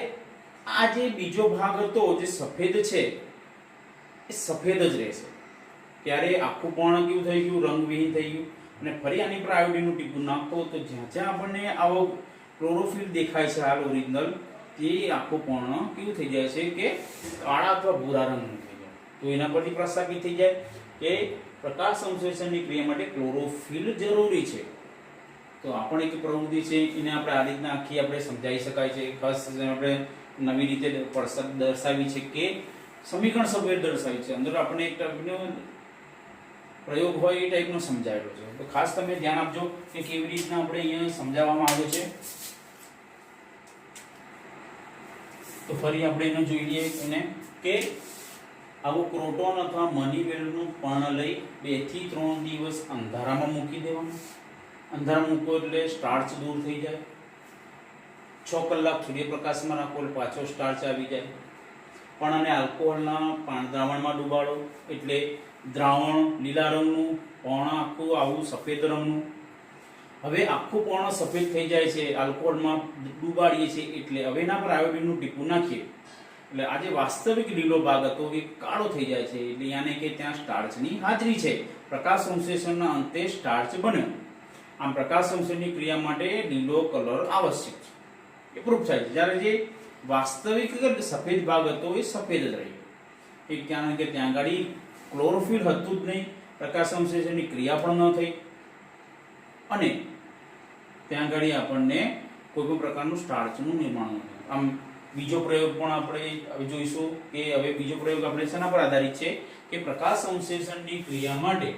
આ જે બીજો ભાગ હતો જે સફેદ છે એ સફેદ જ રહેશે. ત્યારે આખું પણ કેવું થઈ ગયું, રંગવિહીન થઈ ગયું. અને ફરી આની પર આયોડીનનું ટીપું નાખો તો જ્યાં જ્યાં આપણને આવો ક્લોરોફિલ દેખાય છે હાલ ઓરિજિનલ, તે આખું પણ કેવું થઈ જાય છે કે કાળા અથવા ભૂરા રંગનું થઈ જાય. તો એના પરથી પ્રસ્થાપિત થઈ જાય કે પ્રકાશ સંશ્લેષણની ક્રિયા માટે ક્લોરોફિલ જરૂરી છે. તો આ પણ એક પ્રવૃત્તિ છે, એને આપણે આ રીતના આખી આપણે સમજાવી શકાય છે. ખાસ આપણે નવી રીતે દર્શાવી છે કે સમીકરણ સભ્ય દર્શાવી છે. અંદર આપણે એક ટાઈપનો પ્રયોગ હોય એ ટાઈપનો સમજાયેલો છે. તો ખાસ તમે ધ્યાન આપજો કે કેવી રીતના આપણે અહીંયા સમજાવવામાં આવ્યો છે. તો ફરી આપણે એને જોઈ લઈએ એને કે આવું ક્રોટોન અથવા મની વેલનું પર્ણ લઈ 2 થી 3 દિવસ અંધારામાં મૂકી દેવાનું. અંધારામાં મૂકો એટલે સ્ટાર્ચ દૂર થઈ જાય. 6 કલાક સૂર્યપ્રકાશમાં રાખો એટલે પાછો સ્ટાર્ચ આવી જાય. પણ અને આલ્કોહોલના દ્રાવણમાં ડુબાડો એટલે દ્રાવણ લીલા રંગનું, પર્ણ આખું આવું સફેદ રંગનું. હવે આખું પર્ણ સફેદ થઈ જાય છે, આલ્કોહોલમાં ડુબાડીએ છીએ એટલે હવે એના પર આયોડીનનું ટીપું નાખીએ એટલે આ જે વાસ્તવિક લીલો ભાગ હતો એ કાળો થઈ જાય છે. એટલે યાને કે ત્યાં સ્ટાર્ચની હાજરી છે. પ્રકાશ સંશ્લેષણના અંતે સ્ટાર્ચ બન્યો. આમ પ્રકાશ સંશ્લેષણની ક્રિયા માટે લીલો કલર આવશ્યક છે. એ પ્રૂફ થાય છે. જ્યારે જે વાસ્તવિક સફેદ ભાગ હતો એ સફેદ જ રહ્યો. કારણ કે ત્યાં આગળ ક્લોરોફિલ હતું જ નહીં, પ્રકાશ સંશ્લેષણની ક્રિયા પણ ન થઈ અને ત્યાં આગળ આપણને કોઈ પણ પ્રકારનું સ્ટાર્ચનું નિર્માણ ન થયું. આમ બીજો પ્રયોગ પણ આપણે જોઈશું કે હવે બીજો પ્રયોગ આપણે શેના પર આધારિત છે કે પ્રકાશ સંશ્લેષણની ક્રિયા માટે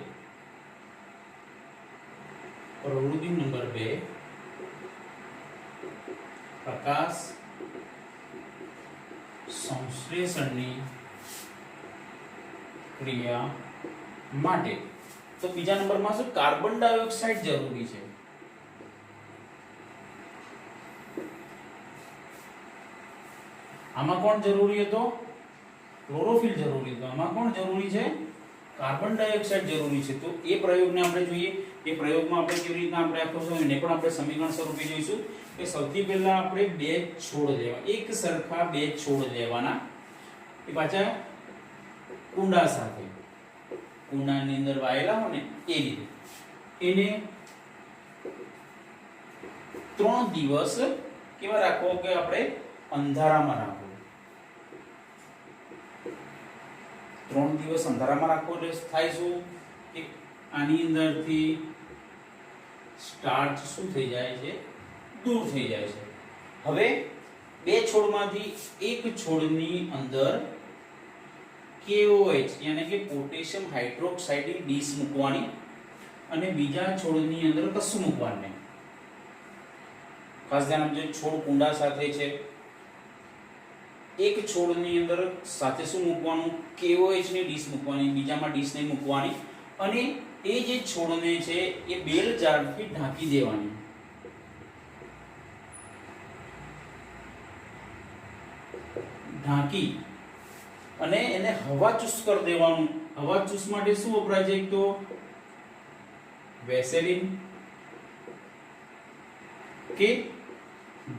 પ્રવૃત્તિ નંબર 2 પ્રકાશ સંશ્લેષણની ક્રિયા માટે. તો બીજા નંબરમાં શું કાર્બન ડાયોક્સાઇડ જરૂરી છે. આમાં કોણ જરૂરી હતો? ક્લોરોફિલ જરૂરી હતો. આમાં કોણ જરૂરી છે? કાર્બન ડાયોક્સાઇડ જરૂરી છે. તો એ પ્રયોગને આપણે જોઈએ. એ પ્રયોગમાં આપણે કેવી રીતના આપણે આખો એને પણ આપણે સમીકરણ સ્વરૂપે જોઈશું કે સૌથી પહેલા આપણે 2 છોડ લેવા, એક સરખા 2 છોડ લેવાના. એ પાછા કુંડા સાથે, કુંડાની અંદર વાયેલા હોય ને એ રીતે એને 3 દિવસ કેવા રાખવો કે આપણે અંધારામાં રાખવો. 3 દિવસ અંધારામાં રાખવો એટલે થાય શું કે આની અંદરથી સ્ટાર્ચ શું થઈ જાય છે? દૂર થઈ જાય છે. હવે 2 છોડમાંથી એક છોડની અંદર KOH યાની કે પોટેશિયમ હાઇડ્રોક્સાઇડની ડીશ મૂકવાની અને બીજા છોડની અંદર કશું મૂકવાનું નહીં. ખાસ ધ્યાન આપજો, છોડ કુંડા સાથે છે. એક છોડની અંદર સાથે શું મૂકવાનું? KOH ની ડીશ મૂકવાની, બીજામાં ડીશ નહીં મૂકવાની. અને એ જે છોડને છે એ બેલ જાળથી ઢાંકી દેવાની. ઢાંકી અને એને હવાચૂસ કરી દેવાનું. હવાચૂસ માટે શું વપરાય છે? તો વેસેલિન કે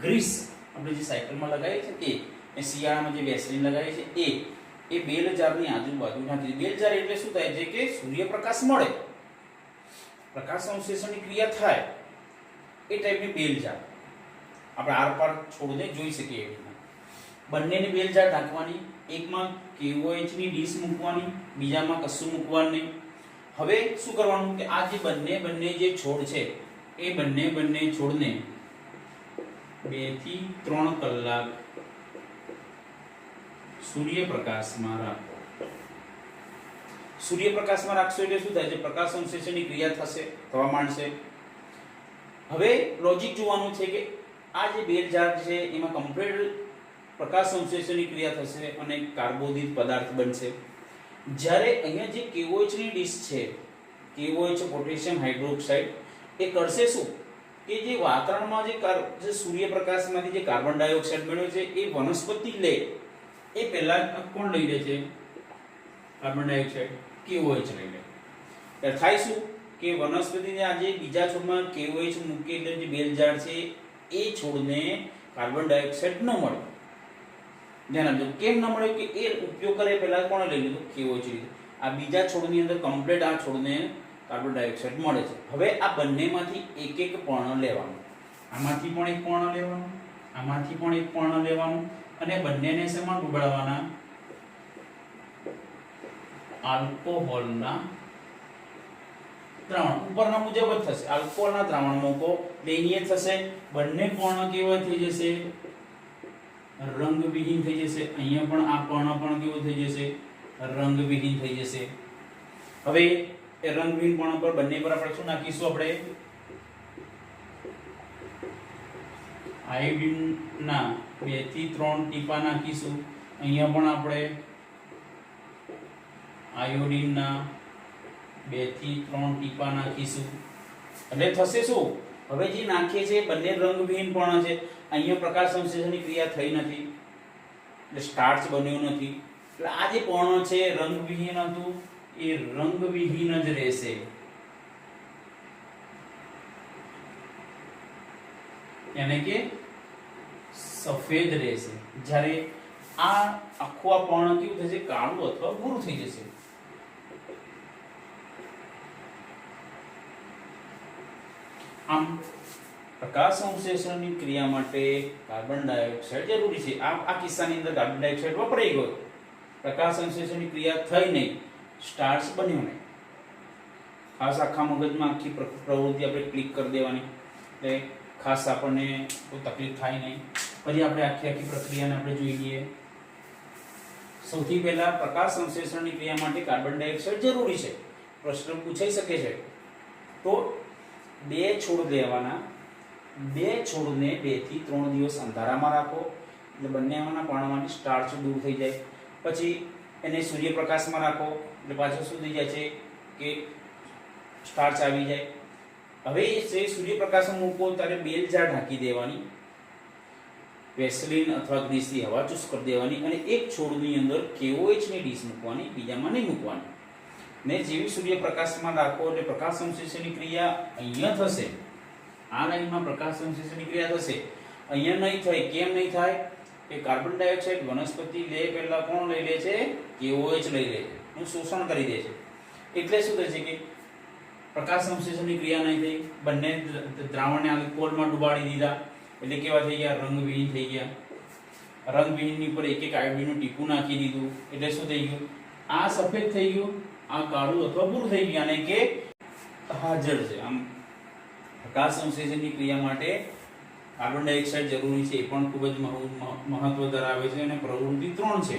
ગ્રીસ આપણે જે સાયકલમાં લગાવીએ છીએ એ શિયાળામાં જે વેસલિન લગાવીએ છીએ એ બેલ જારની આજુબાજુ નાખી. બેલ જાર એટલે શું થાય છે કે સૂર્યપ્રકાશ મળે, પ્રકાશ સંશ્લેષણની ક્રિયા થાય એ ટાઈપની બેલ જાર આપણે આરપાર છોડને જોઈ શકીએ એવી રીતના. બંનેની બેલ જાર ઢાંકવાની. એકમાં KOH ની ડીશ મૂકવાની, બીજામાં કશું મૂકવાનું નહીં. હવે શું કરવાનું કે આ જે બંને જે છોડ છે એ બંને છોડને 2 થી 3 કલાક સૂર્યપ્રકાશમાં રાખો. સૂર્યપ્રકાશમાં રાખશો એટલે શું થાય છે? પ્રકાશ સંશ્લેષણની ક્રિયા થશે, થવા માંડશે. હવે લોજિક જોવાનું છે કે આ જે બેલ જાર છે એમાં કમ્પ્લીટ પ્રકાશ સંશ્લેષણની ક્રિયા થશે અને કાર્બોદિત પદાર્થ બનશે. જ્યારે અહીંયા જે KOH ની ડીશ છે, KOH પોટેશિયમ હાઇડ્રોક્સાઇડ, એ કરશે શું કે જે વાતાવરણમાં જે સૂર્યપ્રકાશમાંથી જે કાર્બન ડાયોક્સાઇડ મળ્યો છે એ વનસ્પતિ લે એ પહેલા કોણ લઈ લે છે? કાર્બન ડાયોક્સાઇડ, KOH લઈ લે. એટલે થાય શું કે વનસ્પતિને આજે બીજા છોડમાં KOH મૂકે એટલે જે બેલઝાડ છે એ છોડને કાર્બન ડાયોક્સાઇડ ન મળે. ધ્યાન આપજો, કેમ ન મળે કે એ ઉપયોગ કરે પહેલા કોણે લઈ લીધું? KOH લીધું. આ બીજા છોડની અંદર કમ્પ્લીટ આ છોડને કાર્બન ડાયોક્સાઇડ મળે છે. હવે આ બંનેમાંથી એક એક પર્ણ લેવાનું, આમાંથી પણ એક પર્ણ લેવાનું, આમાંથી પણ એક પર્ણ લેવાનું, અને બંનેને શેમાં ડૂબાડવાના? આલ્કોહોલના દ્રાવણ. ઉપરના મુજબ જ થશે, આલ્કોહોલના દ્રાવણ મૂકો એટલે અહીંયા થશે બંને પર્ણ કેવા થઈ જશે? રંગવિહીન થઈ જશે. અહીંયા પણ આ પર્ણ પણ કેવો થઈ જશે? રંગવિહીન થઈ જશે. હવે એ રંગવિહીન પર્ણ પર બંને પર આપણે શું નાખીશું? આપણે આયોડિનના 2 થી 3 ટીપા નાખીશું. અહીંયા પણ આપણે આયોડિનના 2 થી 3 ટીપા નાખીશું. એટલે થશે શું? હવે જે નાખીએ છે બંને રંગવિહીન પર્ણ છે. અહીંયા પ્રકાશ સંશ્લેષણની ક્રિયા થઈ નથી એટલે સ્ટાર્ચ બન્યું નથી. એટલે આ જે પર્ણ છે રંગવિહીન હતું એ રંગવિહીન જ રહેશે. यानी કે સફેદ રહેશે. જ્યારે આ આખું આ પર્ણ કેવું થશે? કાળું અથવા ભૂરું થઈ જશે. આમ પ્રકાશ સંશ્લેષણની ક્રિયા માટે કાર્બન ડાયોક્સાઇડ જરૂરી છે. આ કિસ્સાની અંદર કાર્બન ડાયોક્સાઇડ વપરાઈ ગયો, પ્રકાશ સંશ્લેષણની ક્રિયા થઈ નહીં, સ્ટાર્ચ બન્યો નહીં. ખાસ આખા મગજમાં આખી પ્રવૃત્તિ આપણે ક્લિક કરી દેવાની એટલે ખાસ આપણને કોઈ તકલીફ થાય નહીં. પછી આપણે આખી પ્રક્રિયાને આપણે જોઈ લઈએ. સૌથી પહેલા પ્રકાશ સંશ્લેષણની ક્રિયા માટે કાર્બન ડાયોક્સાઇડ જરૂરી છે. પ્રશ્ન પૂછાઈ શકે છે. તો 2 છોડ લેવાના, 2 છોડને 2 થી 3 દિવસ અંધારામાં રાખો એટલે બંનેમાંના પર્ણમાંથી સ્ટાર્ચ દૂર થઈ જાય. પછી એને સૂર્યપ્રકાશમાં રાખો એટલે પાછું શું થઈ જાય છે કે સ્ટાર્ચ આવી જાય. હવે જે સૂર્યપ્રકાશમાં મૂકો ત્યારે બેલઝાડ ઢાંકી દેવાની, વેસલીન અથવા ગ્રીસથી હવા ચૂસ કરી દેવાની, અને એક છોડની અંદર KOH ની ડીશ મૂકવાની, બીજામાં નહીં મૂકવાની. ને જેવી સૂર્યપ્રકાશમાં રાખો એટલે પ્રકાશ સંશ્લેષણની ક્રિયા અહીંયા થશે. આ લાઈનમાં પ્રકાશ સંશ્લેષણની ક્રિયા થશે, અહીંયા નહીં થાય. કેમ નહીં થાય? કે કાર્બન ડાયોક્સાઇડ વનસ્પતિ લે પહેલા કોણ લઈ લે છે? KOH લઈ લે છે, એનું શોષણ કરી દે છે. એટલે શું થશે કે પ્રકાશ સંશ્લેષણની ક્રિયા નહીં થઈ, બંને દ્રાવણને આલ્કોહોલમાં ડુબાડી દીધા એટલે કેવા થઈ ગયા? રંગવિહીન થઈ ગયા. રંગવિહીનની ઉપર એક એક આયોડિનનું ટીપું નાખી દીધું એટલે શું થઈ ગયું? આ સફેદ થઈ ગયું, આ કાળું અથવા ભૂરું થઈ ગયું, અને કે હાજર છે. આમ પ્રકાશ સંશ્લેષણની ક્રિયા માટે કાર્બન ડાયોક્સાઇડ જરૂરી છે. એ પણ ખૂબ જ મહત્વ ધરાવે છે અને પ્રવૃત્તિ 3 છે.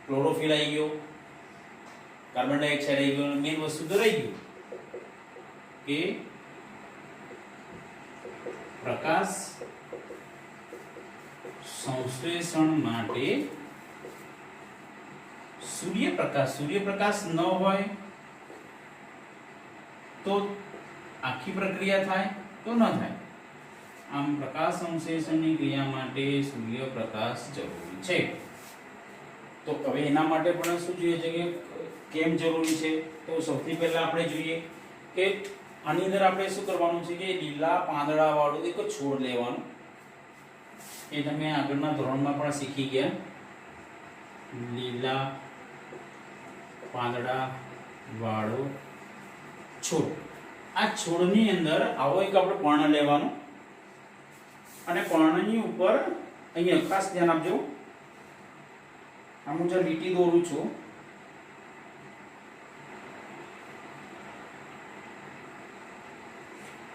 ક્લોરોફિલ આવી ગયો, કાર્બન ડાયોક્સાઇડ આવી ગયો, મેઇન વસ્તુ તો રહી ગયું કે પ્રકાશ સંશ્લેષણ માટે સૂર્યપ્રકાશ ન હોય તો આખી પ્રક્રિયા થાય તો ન થાય. આમ પ્રકાશ સંશ્લેષણની ક્રિયા માટે સૂર્યપ્રકાશ જરૂરી છે. તો હવે એના માટે પણ શું જોઈએ છે કે કેમ જરૂરી છે? તો સૌથી પહેલા આપણે જોઈએ કે આની અંદર આપણે શું કરવાનું છે કે લીલા પાંદડા વાળું એક છોડ લેવાનું. એ તમે આગળના ધોરણમાં પણ શીખી ગયા. લીલા પાંદડા વાળો છોડ. આ છોડની અંદર આવો એક આપણે પર્ણ લેવાનું, અને પર્ણની ઉપર અહીંયા ખાસ ધ્યાન આપજો, હું જે લીટી દોરું છું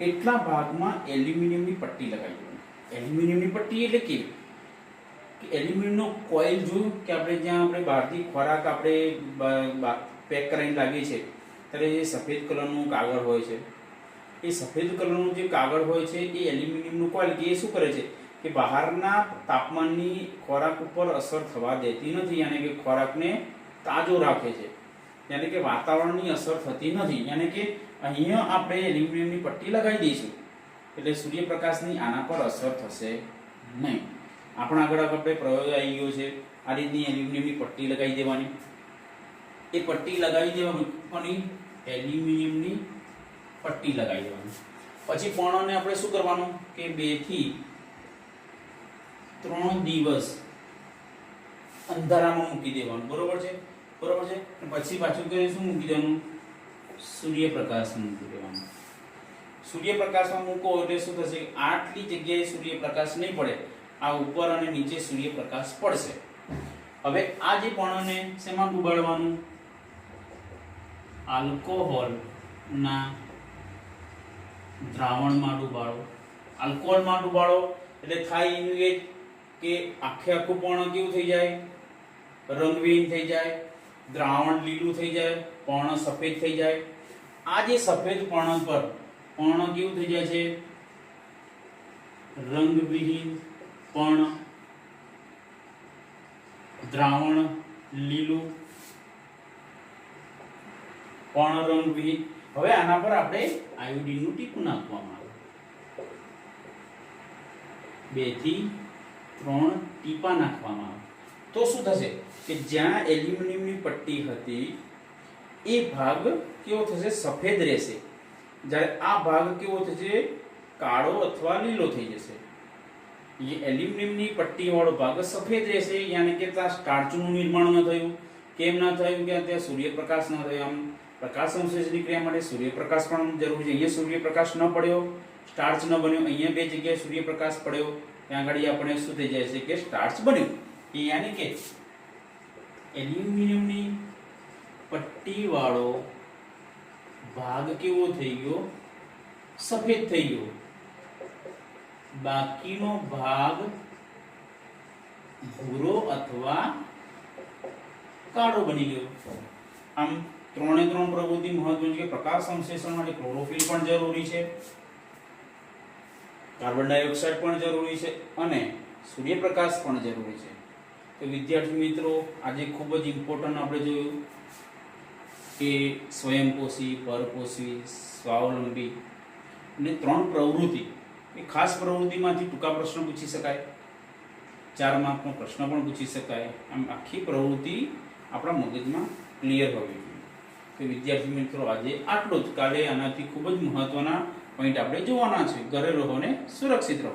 એટલા ભાગમાં એલ્યુમિનિયમની પટ્ટી લગાવી દેવાની. એલ્યુમિનિયમની પટ્ટી એટલે કેવી? કે એલ્યુમિનિયમનો કોઇલ જોયું કે આપણે જ્યાં આપણે બહારથી ખોરાક આપણે પેક કરાવીને લાવીએ છીએ ત્યારે જે સફેદ કલરનું કાગળ હોય છે, એ સફેદ કલરનું જે કાગળ હોય છે એ એલ્યુમિનિયમનું કોઇલ કે એ શું કરે છે કે બહારના તાપમાનની ખોરાક ઉપર અસર થવા દેતી નથી, યાની કે ખોરાકને તાજો રાખે છે, યાની કે વાતાવરણની અસર થતી નથી. યાની કે અહીંયા આપણે એલ્યુમિનિયમની પટ્ટી લગાવી દઈશું એટલે સૂર્યપ્રકાશની આના પર અસર થશે નહીં. આપણા આગળ આપણે પ્રયોગ આવી ગયો છે. આ રીતની એલ્યુમિનિયમની પટ્ટી લગાવી દેવાની. એ પટ્ટી લગાવી દેવાની એલ્યુમિનિયમની પટ્ટી લગાવી દેવાની. પછી પર્ણને આપણે શું કરવાનું કે 2 થી 3 દિવસ અંધારામાં મૂકી દેવાનું. બરોબર છે. અને પછી પાછું કે શું મૂકી દેવાનું? સૂર્યપ્રકાશમાં મૂકી દેવાનું. સૂર્યપ્રકાશમાં મૂકો એટલે શું થશે? આટલી જગ્યાએ સૂર્યપ્રકાશ નહીં પડે, આ ઉપર અને નીચે સૂર્યપ્રકાશ પડશે. હવે આ જે પર્ણને શેમાં ડુબાડવાનું? આલ્કોહોલના દ્રાવણમાં ડુબાડો. આલ્કોહોલમાં ડુબાડો એટલે થાય એનું એ કે આખું પર્ણ કેવું થઈ જાય? રંગવિહીન થઈ જાય, દ્રાવણ લીલું થઈ જાય, પર્ણ સફેદ થઈ જાય. આ જે સફેદ પર્ણ પર પર્ણ કેવું થઈ જાય છે? રંગવિહીન પર્ણ, દ્રાવણ લીલું, પર્ણ રંગવિહીન. હવે આના પર આપણે આયોડિન નું ટીપું નાખવામાં આવે. 2 થી 3 ટીપા નાખવામાં આવે તો શું થશે કે જ્યાં એલ્યુમિનિયમની પટ્ટી હતી એ ભાગ કેવો થશે? સફેદ રહેશે. જ્યારે આ ભાગ કેવો થશે? કાળો અથવા લીલો થઈ જશે. એ એલ્યુમિનિયમની પટ્ટી વાળો ભાગ સફેદ રહેશે, યાની કે ત્યાં સ્ટાર્ચનું નિર્માણ ન થયું. કેમ ન થયું? કે ત્યાં સૂર્યપ્રકાશ ન થયો. આમ પ્રકાશ સંશ્લેષણની ક્રિયા માટે સૂર્યપ્રકાશ પણ જરૂરી છે. અહીંયા સૂર્યપ્રકાશ ન પડ્યો, સ્ટાર્ચ ન બન્યો. અહીંયા 2 જગ્યાએ સૂર્યપ્રકાશ પડ્યો, ત્યાં આગળ આપણે શું થઈ જાય છે? કે સ્ટાર્ચ બન્યું. યાની કે એલ્યુમિનિયમની પટ્ટી વાળો ભાગ કેવો થઈ ગયો? સફેદ થઈ ગયો. બાકીનો ભાગ ભૂરો અથવા કાળો બની ગયો. આમ 3 પ્રવૃત્તિ મહત્વની છે. પ્રકાશ સંશ્લેષણ માટે ક્લોરોફિલ પણ જરૂરી છે, કાર્બન ડાયોક્સાઇડ પણ જરૂરી છે અને સૂર્યપ્રકાશ પણ જરૂરી છે. તો વિદ્યાર્થી મિત્રો, આજે ખૂબ જ ઇમ્પોર્ટન્ટ આપણે જોયું કે સ્વયંપોષી, પરપોષી, સ્વાવલંબી અને 3 પ્રવૃત્તિ. એ ખાસ પ્રવૃત્તિમાંથી ટૂંકા પ્રશ્ન પૂછી શકાય, 4 માર્કનો પ્રશ્ન પણ પૂછી શકાય. આમ આખી પ્રવૃત્તિ આપણા મગજમાં ક્લિયર હોવી જોઈએ. તો વિદ્યાર્થી મિત્રો, આજે આટલું જ. કાલે આનાથી ખૂબ જ મહત્વના પોઈન્ટ આપણે જોવાના છે. ઘરે રહો ને સુરક્ષિત રહો.